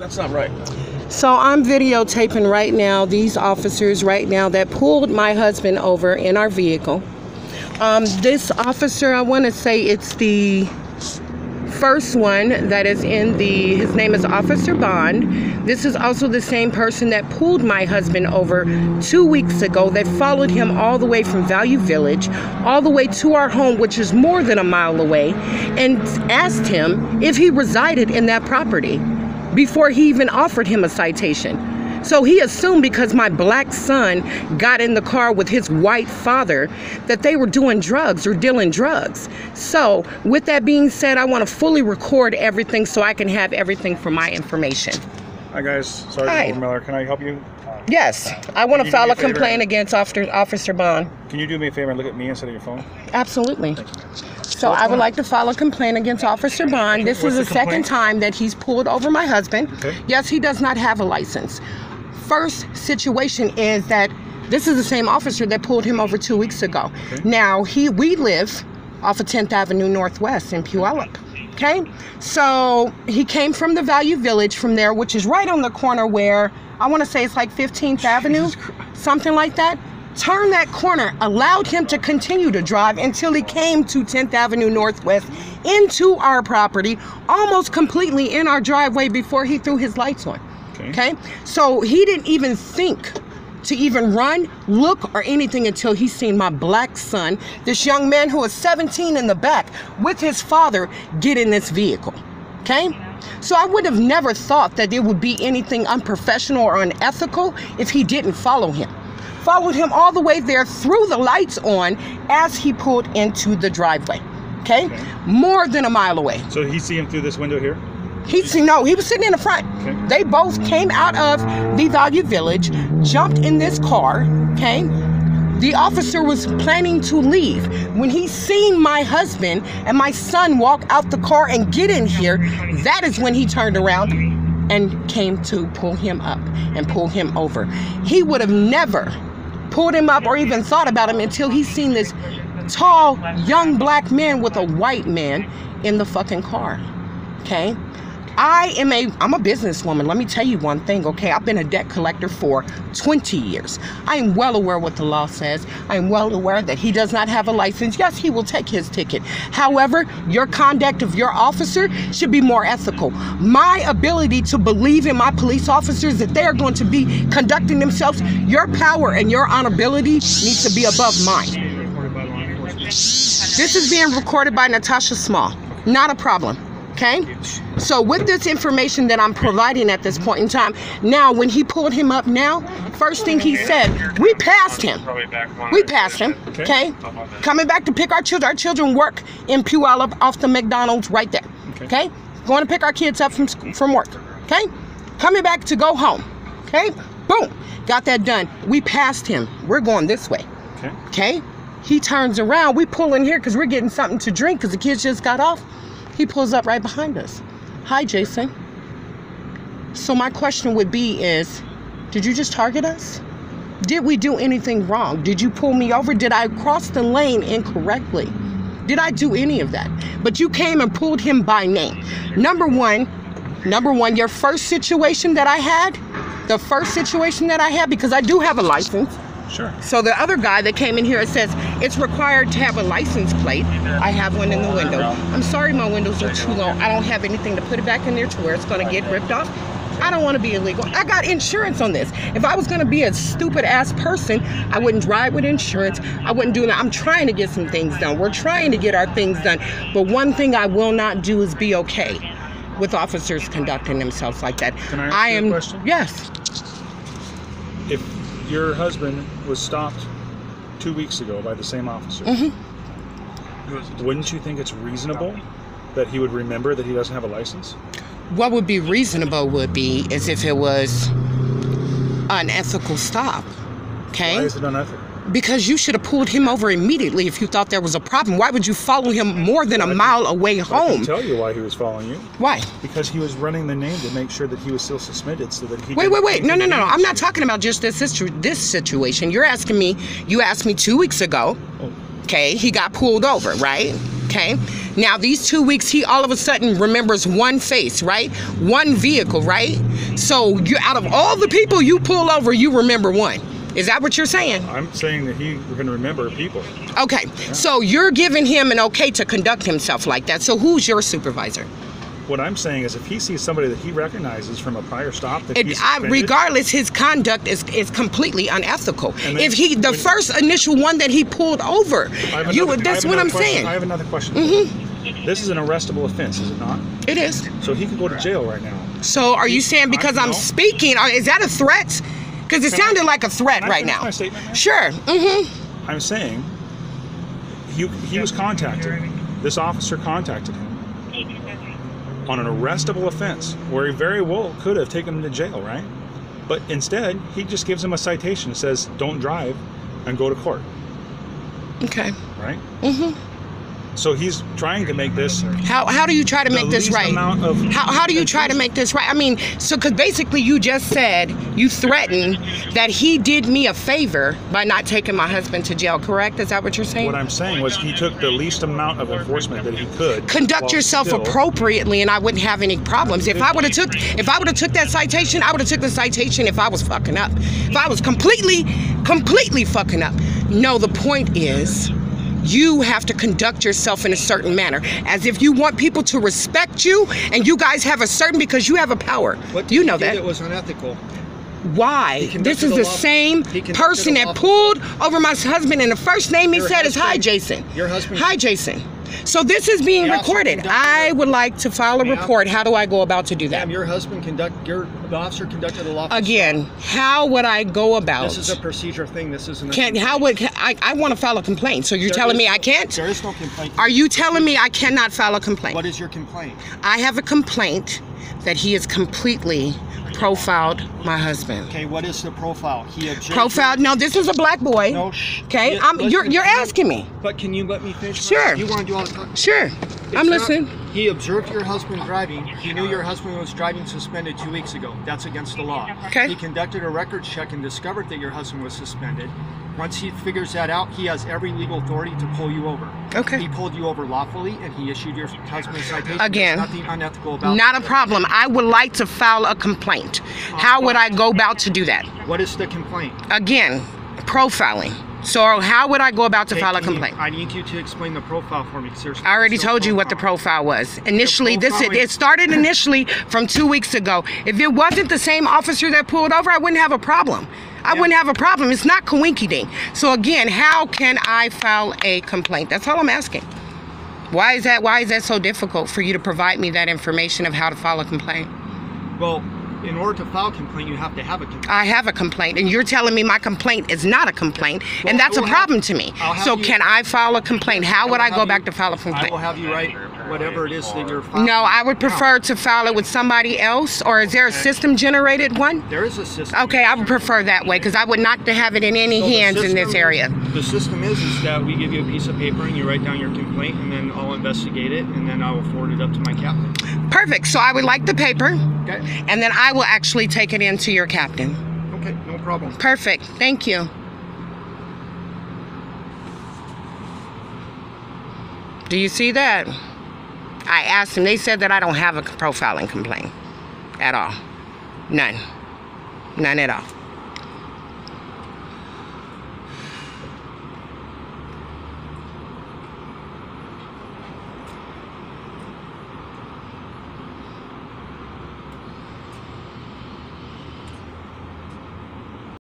That's not right. So I'm videotaping right now these officers right now that pulled my husband over in our vehicle. This officer, I want to say it's the first one that is in his name is Officer Bond. This is also the same person that pulled my husband over 2 weeks ago, that followed him all the way from Value Village, all the way to our home, which is more than a mile away, and asked him if he resided in that property before he even offered him a citation. So he assumed because my black son got in the car with his white father that they were doing drugs or dealing drugs. So with that being said, I want to fully record everything so I can have everything for my information. Hi guys, Sergeant Miller, can I help you? Yes, I want to file a complaint against Officer Bond. Can you do me a favor and look at me instead of your phone? Absolutely. So I would like to file a complaint against Officer Bond. This is the second time that he's pulled over my husband. Okay. Yes, he does not have a license. First situation is that this is the same officer that pulled him over 2 weeks ago. Okay. Now, we live off of 10th Avenue Northwest in Puyallup. Okay? So he came from the Value Village from there, which is right on the corner where, I want to say it's like 15th Avenue, something like that. Turned that corner, allowed him to continue to drive until he came to 10th Avenue Northwest into our property, almost completely in our driveway before he threw his lights on. Okay? So he didn't even think to even run, look, or anything until he seen my black son, this young man who was 17 in the back with his father, get in this vehicle. Okay? So I would have never thought that there would be anything unprofessional or unethical if he didn't follow him. Followed him all the way there, threw the lights on as he pulled into the driveway. Okay? More than a mile away. So he see him through this window here? He was sitting in the front. Okay. They both came out of the Value Village, jumped in this car, okay? The officer was planning to leave. When he seen my husband and my son walk out the car and get in here, that is when he turned around and came to pull him up and pull him over. He would have never pulled him up or even thought about him until he seen this tall, young black man with a white man in the fucking car, okay? I'm a businesswoman. Let me tell you one thing, okay? I've been a debt collector for 20 years. I am well aware what the law says. I am well aware that he does not have a license. Yes, he will take his ticket. However, your conduct of your officer should be more ethical. My ability to believe in my police officers that they are going to be conducting themselves, your power and your honorability needs to be above mine. This is being recorded by Natasha Small. Not a problem. Okay? So with this information that I'm providing at this point in time, now when he pulled him up now, first thing he said, we passed him. We passed him, okay? Coming back to pick our children. Our children work in Puyallup off the McDonald's right there, okay? Going to pick our kids up from work, okay? Coming back to go home, okay? Boom, got that done. We passed him. We're going this way, okay? He turns around. We pull in here because we're getting something to drink because the kids just got off. He pulls up right behind us. Hi, Jason. So my question would be is, did you just target us? Did we do anything wrong? Did you pull me over? Did I cross the lane incorrectly? Did I do any of that? But you came and pulled him by name. Number one, your first situation that I had, because I do have a license. Sure. So the other guy that came in here, it says it's required to have a license plate. I have one in the window. I'm sorry my windows are too low. I don't have anything to put it back in there to where it's going to get ripped off. I don't want to be illegal. I got insurance on this. If I was going to be a stupid ass person, I wouldn't drive with insurance. I wouldn't do that. I'm trying to get some things done. We're trying to get our things done. But one thing I will not do is be okay with officers conducting themselves like that. Can I ask you a question? Yes. If your husband was stopped 2 weeks ago by the same officer, wouldn't you think it's reasonable that he would remember that he doesn't have a license? What would be reasonable would be as if it was an unethical stop, okay? Why is it unethical? Because you should have pulled him over immediately if you thought there was a problem. Why would you follow him more than a mile away home? I can tell you why he was following you. Why? Because he was running the name to make sure that he was still suspended so that he... Wait. No. I'm not talking about just this situation. You asked me 2 weeks ago, okay, he got pulled over, right? Okay. Now, these 2 weeks, he all of a sudden remembers one face, right? One vehicle, right? So you, out of all the people you pull over, you remember one. Is that what you're saying? I'm saying that he can remember people. Okay, yeah. So you're giving him an okay to conduct himself like that. So who's your supervisor? What I'm saying is if he sees somebody that he recognizes from a prior stop that he's suspended, regardless, his conduct is completely unethical. Then, if he, the first initial one that he pulled over, that's what I'm saying. I have another question. This is an arrestable offense, is it not? It is. So he could go to jail right now. So are you saying because I'm speaking, is that a threat? Because it sounded like a threat right now. My statement? Sure. I'm saying he was contacted. This officer contacted him on an arrestable offense where he very well could have taken him to jail, right? But instead, he just gives him a citation that says, don't drive and go to court. Okay. Right? So he's trying to make this. How do you try to make this right? How do you try to make this right? I mean, so because basically you just said you threatened that he did me a favor by not taking my husband to jail. Correct? Is that what you're saying? What I'm saying was he took the least amount of enforcement that he could. Conduct yourself appropriately, and I wouldn't have any problems. If I would have took that citation, I would have took the citation if I was fucking up. If I was completely fucking up. No, the point is, you have to conduct yourself in a certain manner, as if you want people to respect you, and you guys have a certain, because you have a power. What you know that. It was unethical. Why? This is the same person that pulled over my husband, and the first name he said is, "Hi, Jason." Your husband. Hi, Jason. So this is being recorded. I would like to file a report. How do I go about to do that? Ma'am, the officer conducted a lawful Again, how would I go about? This is a procedure thing. This isn't. I want to file a complaint? So you're telling me I can't? There is no complaint. Are you telling me I cannot file a complaint? What is your complaint? I have a complaint that he has completely profiled my husband. Okay, what is the profile? He profiled. No, this is a black boy. No, okay, you're asking me. But can you let me finish? Sure. You want to do all the time? Sure. I'm listening. He observed your husband driving. He knew your husband was driving suspended 2 weeks ago. That's against the law. Okay. He conducted a record check and discovered that your husband was suspended. Once he figures that out, he has every legal authority to pull you over. Okay. He pulled you over lawfully, and he issued your husband a citation. Again, there's nothing unethical about not a problem. I would like to file a complaint. How would I go about to do that? What is the complaint? Again, profiling. So how would I go about to file a complaint? I need you to explain the profile for me. I already told you what the profile was. Initially, it started initially from 2 weeks ago. If it wasn't the same officer that pulled over, I wouldn't have a problem. I wouldn't have a problem. It's not coinky-ding. So again, how can I file a complaint? That's all I'm asking. Why is that so difficult for you to provide me that information of how to file a complaint? Well, in order to file a complaint, you have to have a complaint. I have a complaint, and you're telling me my complaint is not a complaint, and that's a problem to me. So can I file a complaint? How would I go back to file a complaint? I will have you write whatever it is that you're filing. No, I would prefer to file it with somebody else, or is there a system-generated one? There is a system. Okay, I would prefer that way, because I would not have it in any hands in this area. The system is that we give you a piece of paper, and you write down your complaint, and then I'll investigate it, and then I will forward it up to my captain. Perfect. So I would like the paper, okay, and then I will actually take it into your captain. Okay, no problem. Perfect. Thank you. Do you see that? I asked them. They said that I don't have a profiling complaint at all. None. None at all.